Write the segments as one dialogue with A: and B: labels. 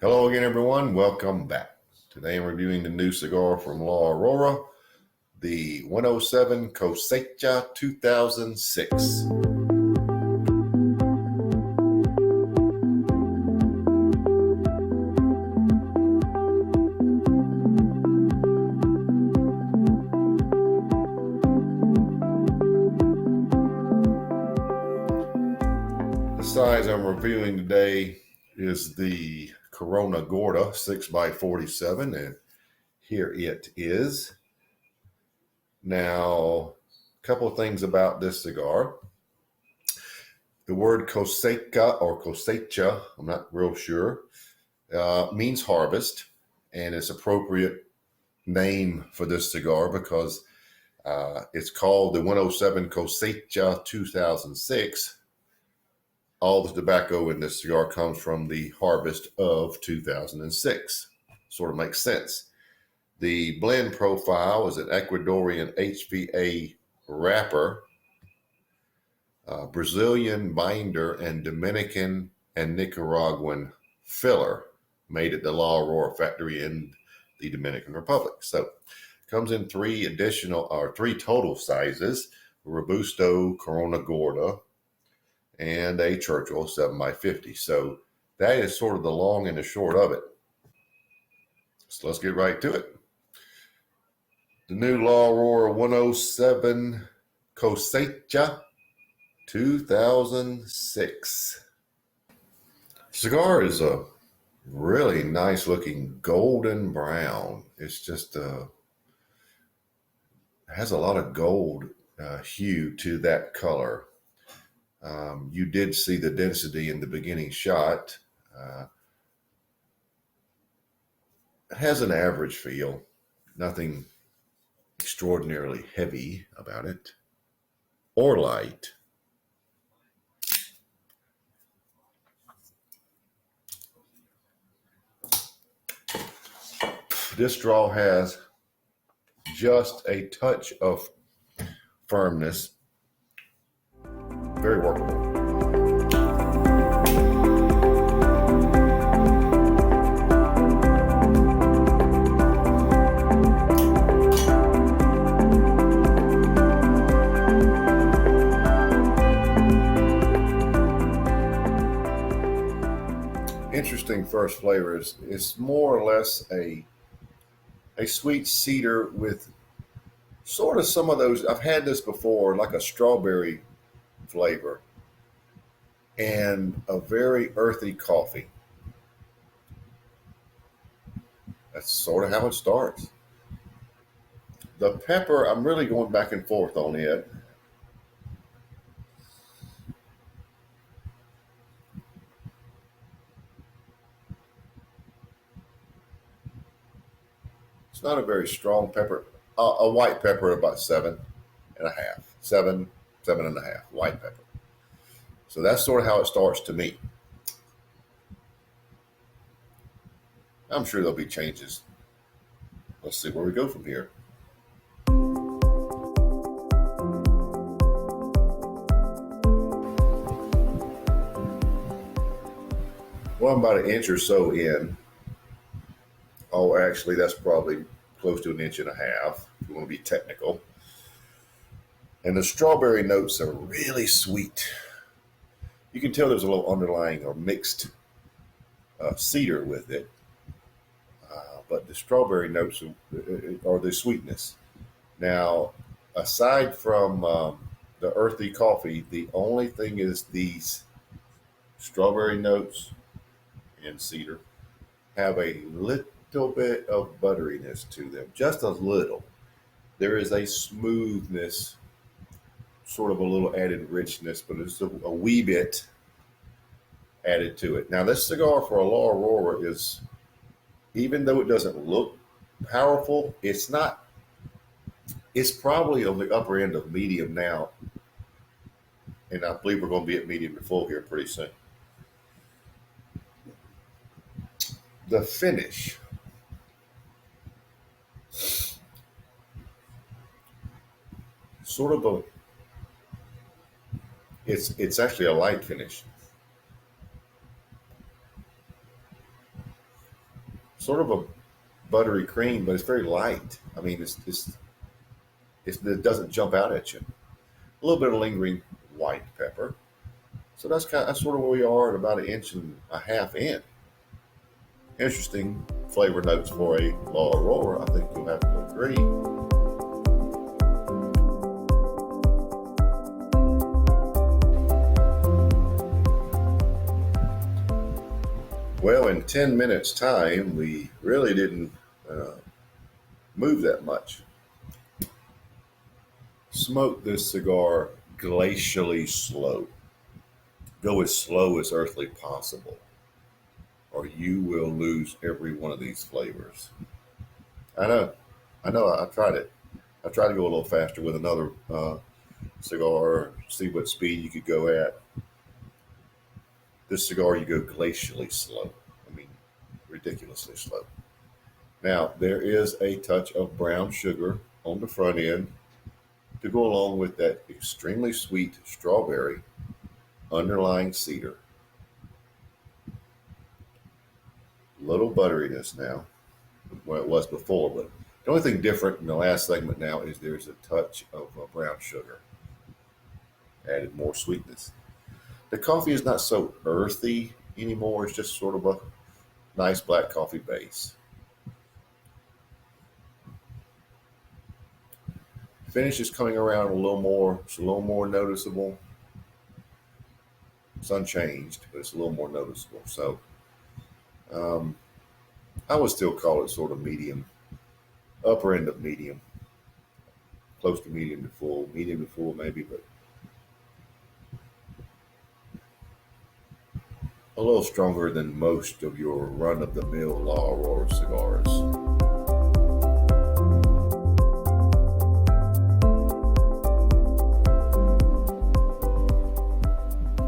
A: Hello again, everyone. Welcome back. Today I'm reviewing the new cigar from La Aurora, the 107 Cosecha 2006. The size I'm reviewing today is the Corona Gorda 6x47, and here it is. Now, a couple of things about this cigar. The word Cosecha or Cosecha, I'm not real sure, means harvest, and it's appropriate name for this cigar because it's called the 107 Cosecha 2006. All the tobacco in this cigar comes from the harvest of 2006. Sort of makes sense. The blend profile is an Ecuadorian HVA wrapper, Brazilian binder, and Dominican and Nicaraguan filler made at the La Aurora factory in the Dominican Republic. So it comes in three total sizes: Robusto, Corona Gorda, and a Churchill 7x50. So that is sort of the long and the short of it. So let's get right to it. The new La Aurora 107 Cosecha 2006. Cigar is a really nice looking golden brown. It's just has a lot of gold hue to that color. You did see the density in the beginning shot. It has an average feel, nothing extraordinarily heavy about it or light. This straw has just a touch of firmness, very workable. Interesting first flavor is it's more or less a sweet cedar with sort of some of those. I've had this before, like a strawberry flavor and a very earthy coffee. That's sort of how it starts. The pepper, I'm really going back and forth on it. It's not a very strong pepper. A white pepper about 7.5, 7.5 white pepper. So that's sort of how it starts to me. I'm sure there'll be changes. Let's see where we go from here. Well, I'm about an inch or so in. Oh, actually, that's probably close to an inch and a half, if you want to be technical. And the strawberry notes are really sweet. You can tell there's a little underlying or mixed cedar with it. But the strawberry notes are the sweetness. Now, aside from the earthy coffee, the only thing is these strawberry notes and cedar have a little bit of butteriness to them, just a little. There is a smoothness, sort of a little added richness, but it's a wee bit added to it. Now, this cigar for a La Aurora is, even though it doesn't look powerful, it's not. It's probably on the upper end of medium now, and I believe we're going to be at medium to full here pretty soon. The finish. Sort of a, it's actually a light finish. sort of a buttery cream, but it's very light. I mean, it doesn't jump out at you. A little bit of lingering white pepper. So that's sort of where we are at about 1.5 inches in. Interesting flavor notes for a La Aurora. I think you'll have to agree. Well, in 10 minutes' time, we really didn't move that much. Smoke this cigar glacially slow. Go as slow as earthly possible, or you will lose every one of these flavors. I know, I tried it. I tried to go a little faster with another cigar, see what speed you could go at. This cigar, you go glacially slow. I mean, ridiculously slow. Now, there is a touch of brown sugar on the front end to go along with that extremely sweet strawberry underlying cedar. Little butteriness now, where it was before, but the only thing different in the last segment now is there's a touch of brown sugar, added more sweetness. The coffee is not so earthy anymore. It's just sort of a nice black coffee base. Finish is coming around a little more. It's a little more noticeable. It's unchanged, but it's a little more noticeable. So um, I would still call it sort of medium, upper end of medium, close to medium to full maybe, but a little stronger than most of your run-of-the-mill La Aurora cigars.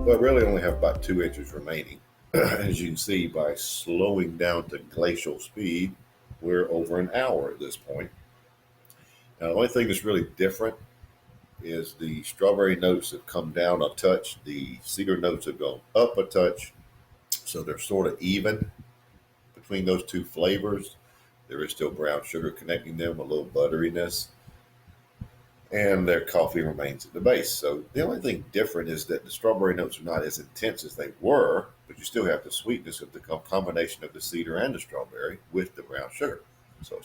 A: But really only have about 2 inches remaining. As you can see, by slowing down to glacial speed, we're over an hour at this point. Now, the only thing that's really different is the strawberry notes have come down a touch. The cedar notes have gone up a touch. So they're sort of even between those two flavors. There is still brown sugar connecting them, a little butteriness, and their coffee remains at the base. So the only thing different is that the strawberry notes are not as intense as they were, but you still have the sweetness of the combination of the cedar and the strawberry with the brown sugar. So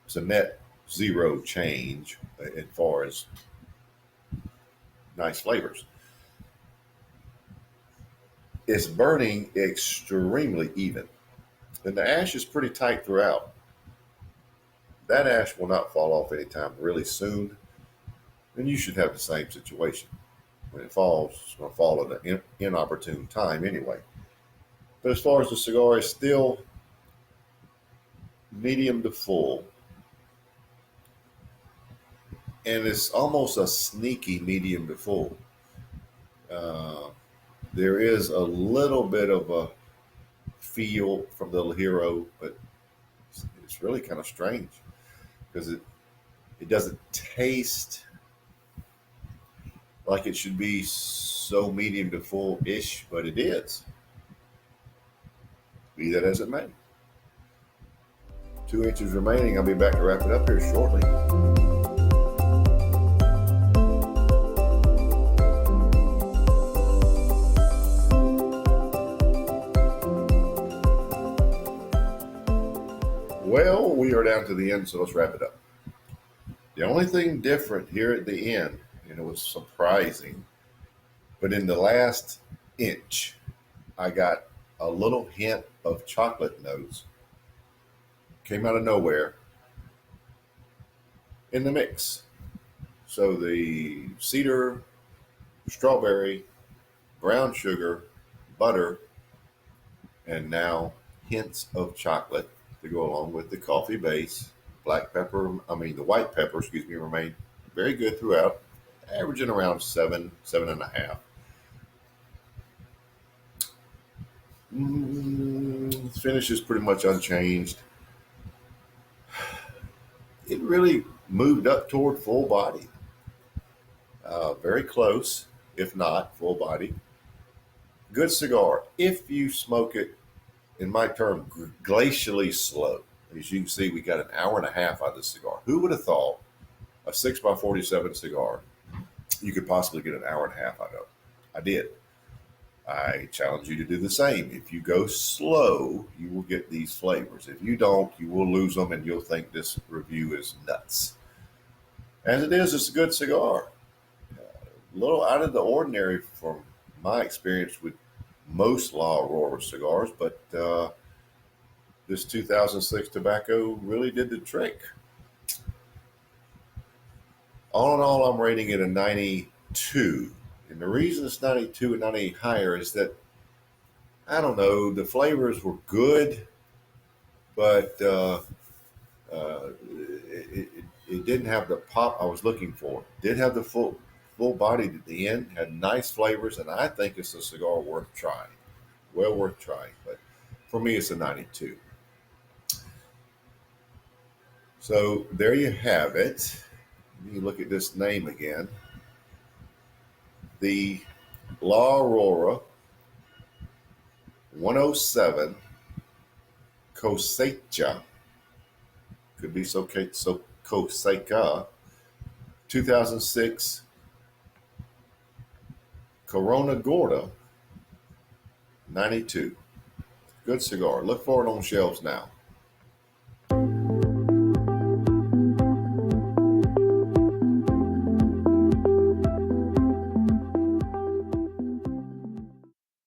A: it's a net zero change as far as nice flavors. It's burning extremely even. And the ash is pretty tight throughout. That ash will not fall off anytime really soon. And you should have the same situation. When it falls, it's going to fall at an inopportune time anyway. But as far as the cigar, is still medium to full. And it's almost a sneaky medium to full. There is a little bit of a feel from the Hero, but it's really kind of strange because it doesn't taste like it should be so medium to full-ish, but it is. Be that as it may. 2 inches remaining. I'll be back to wrap it up here shortly. Well, we are down to the end, so let's wrap it up. The only thing different here at the end, and it was surprising, but in the last inch, I got a little hint of chocolate notes. Came out of nowhere in the mix. So the cedar, strawberry, brown sugar, butter, and now hints of chocolate to go along with the coffee base. The white pepper, remained very good throughout, averaging around 7.5. Finish is pretty much unchanged. It really moved up toward full body. Very close, if not full body. Good cigar if you smoke it in my term, glacially slow. As you can see, we got an hour and a half out of this cigar. Who would have thought a 6x47 cigar you could possibly get an hour and a half out of? I did. I challenge you to do the same. If you go slow, you will get these flavors. If you don't, you will lose them and you'll think this review is nuts. As it is, it's a good cigar. A little out of the ordinary from my experience with most La Aurora cigars, but this 2006 tobacco really did the trick. All in all, I'm rating it a 92. And the reason it's 92 and not any higher is that, I don't know, the flavors were good, but it didn't have the pop I was looking for. It did have the full body at the end, had nice flavors, and I think it's a cigar worth trying. Well worth trying. But for me, it's a 92. So there you have it. You look at this name again. The La Aurora 107 Cosecha, could be so Cosecha, 2006 Corona Gorda 92. Good cigar. Look for it on shelves now.